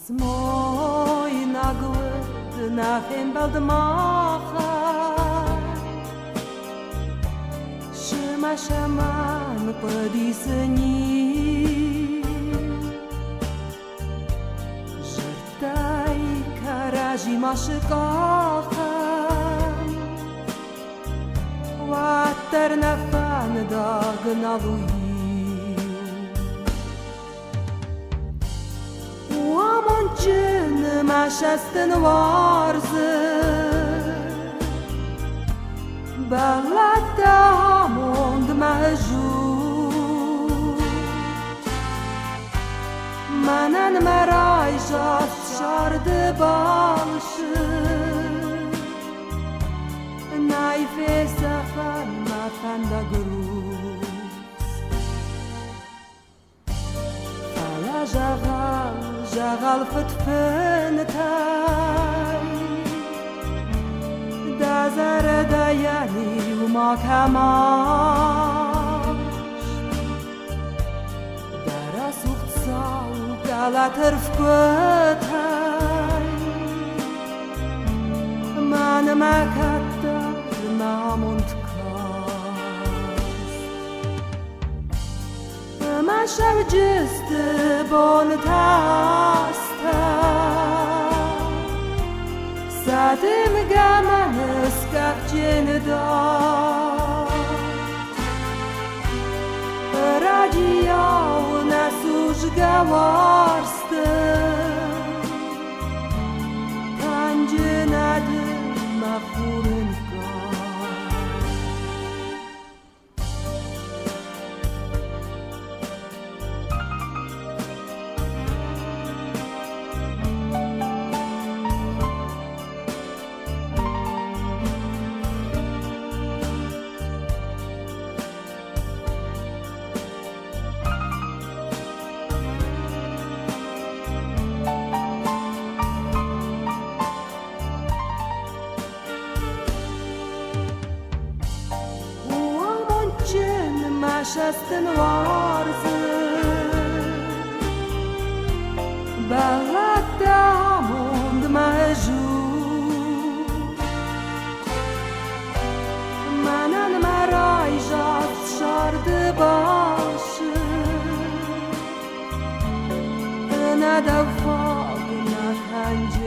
Mój nagły nachem baldmacha Shema shaman podisni Żertaj karazi maszkocha Water na fan dognaluj Uamoncin maşastin varzı Balata hamond mahjur Manan maraj jas şardı balşı Nayfe safan mafanda gruz Fala jagal فتفنتای دزر دیانی و ما کماش در سوخت سال گلت رفقتای من مکدر ناموند ما شب جست بون تاستا سادم گمان اسکف جن دار رادیا و نسوش گوارست پنج ندم مخورن Maşastin varzı Balata hamond mahjur Manan maraj jas şardı başı Nada fag na kanji